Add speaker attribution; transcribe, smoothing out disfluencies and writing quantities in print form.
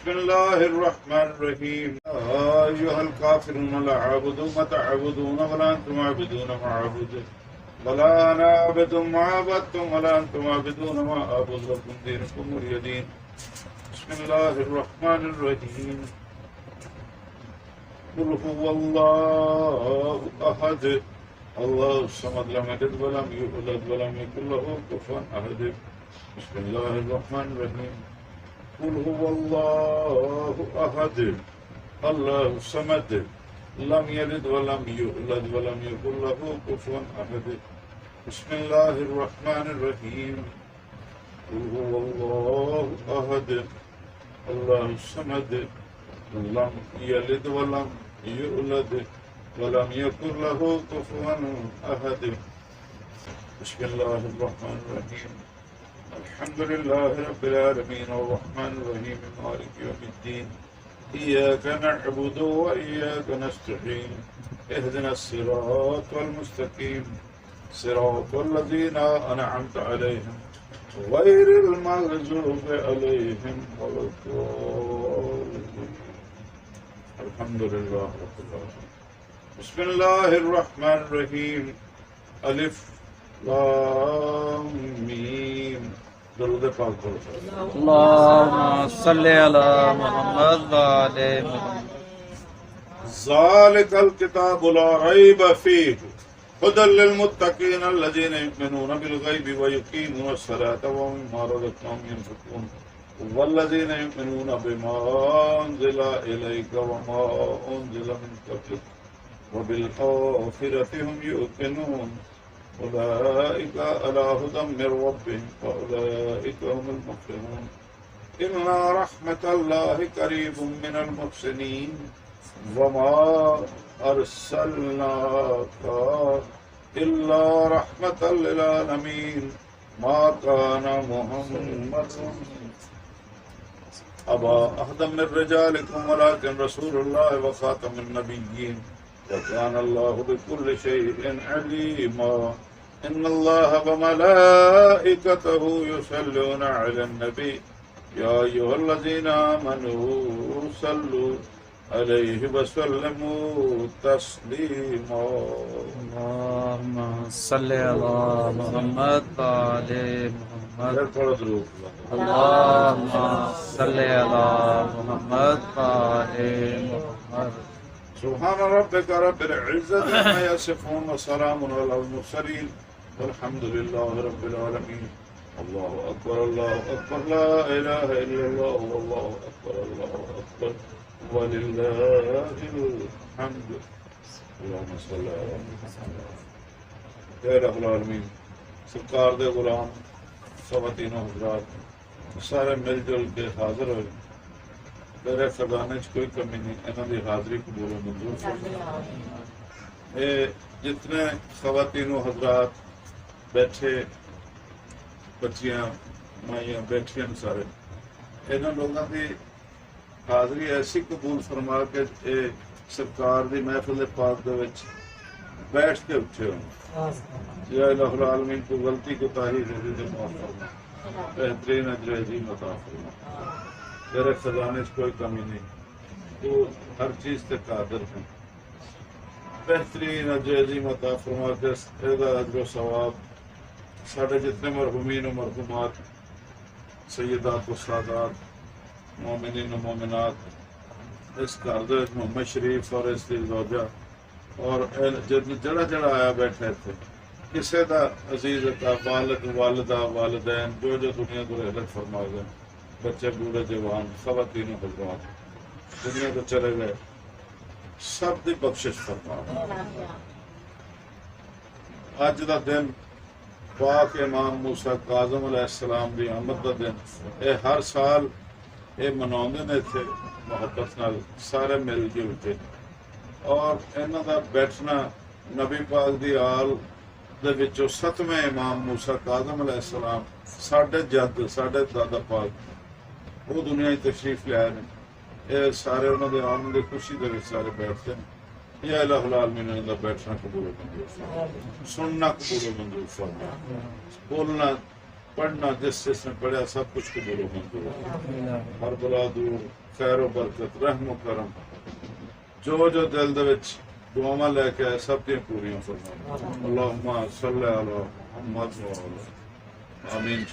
Speaker 1: بسم الله الرحمن الرحيم يا أيها الكافرون لا أعبد ما تعبدون ولا أنتم عابدون ما أعبد ولا أنا عابد ما عبدتم ولا أنتم عابدون ما أعبد لكم دينكم ولي دين. بسم الله الرحمن الرحيم قل هو الله أحد الله الصمد لم يلد ولم يولد ولم يكن له كفوا أحد. بسم الله الرحمن الرحيم قل هو الله أحد الله الصمد لم يلد ولم يولد ولم يكن له كفوا أحد. بسم الله الرحمن الرحيم قل هو الله أحد الله الصمد لم يلد ولم يولد ولم يكن له كفوا أحد. بسم الله الرحمن الرحيم الحمد لله رب العالمين الرحمن الرحيم مالك يوم الدين إياك نعبد وإياك نستعين اهدنا الصراط المستقيم صراط الذين أنعمت عليهم غير المغضوب عليهم ولا الضالين. الحمد لله رب العالمين. بسم الله الرحمن الرحيم الف لام میم. درود پاک پڑھو.
Speaker 2: اللهم صل على محمد وعلى محمد.
Speaker 1: ذلك الكتاب لا ريب فيه هدى للمتقين الذين يؤمنون بالغيب ويقيمون الصلاة ومما رزقناهم ينفقون والذين يؤمنون بما أنزل إليك وما أنزل من قبلك وبالآخرة هم يوقنون أولئك على هدى من ربهم وأولئك هم المفلحون. إن رحمة الله قريب من المحسنين وما أرسلناك إلا رحمة للعالمين. ما كان محمد أبا أحد من رجالكم ولكن رسول الله وخاتم النبيين وكان الله بكل شيء عليما. إن الله وملائكته يصلون على النبي يا أيها الذين آمنوا صلوا عليه وسلموا تسليما.
Speaker 2: اللهم صل على محمد وعلى محمد. اللهم صل على محمد وعلى محمد.
Speaker 1: سبحان ربك رب العزة عما يصفون وسلام على المرسلين والحمد لله رب العالمين. الله أكبر الله أكبر لا إله إلا الله والله أكبر الله أكبر ولله الحمد. اللهم صل على محمد. اے رب العالمین سرکار دے غلام خواتین و حضرات سارے مل جل کے حاضر ہوئے. میرے خزانے چ کوئی کمی نہیں. انہوں کی حاضری قبول و منظور فرما. جتنے خواتین و حضرات بیٹھے بچیاں مائیاں بیٹھیاں سارے انہوں لوگوں کی حاضری ایسی قبول فرما کے سرکار دی محفل پاک دے وچ بیٹھ کے اٹھے ہوں. یا الہ العالمین کو غلطی کو تاہی دے معاف فرما. بہترین اجر عظیم عطا فرما. تیرے خزانے سے کوئی کمی نہیں. تو ہر چیز تے قادر ہے. بہترین اجر عظیم عطا فرما کے اجر و ثواب سارے جتنے مرحومین و مرحومات سیدات و سادات مومنین و مومنات اس گھر محمد شریف اور اس کی زوجہ اور جڑا جڑا آیا بیٹھے تھے کسی دا عزیز کا والد والدہ والدین جو دنیا کو رحلت فرما گئے بچے بوڑھے جوان خواتین و حضرات دنیا کو چلے گئے سب دی بخشش فرما. اج دا دن پاک امام موسیٰ کاظم علیہ السلام دی آمد دا دن. اے ہر سال یہ مناؤندے نے تھے محبت نال سارے مل جل کے. اور انہاں دا بیٹھنا نبی پاک دی آل دے وچوں 7ویں امام موسیٰ کاظم علیہ السلام ساڈے جد ساڈے دادا پاک وہ دنیا تشریف لے آئے ہیں. یہ سارے انہوں نے آمد دی خوشی دے وچ سارے بیٹھتے ہیں. یا الہ العالمین انہوں دا بیٹھنا قبول و منظور فرما. سننا قبول و منظور فرما. بولنا پڑھنا جس نے پڑھا سب کچھ قبول و منظور ہر بلا دور خیر و برکت رحم و کرم جو دل دے وچ دعاواں لے کے آئے سب دی پوریاں فرما اللہم صلی علی محمد و علی آمین.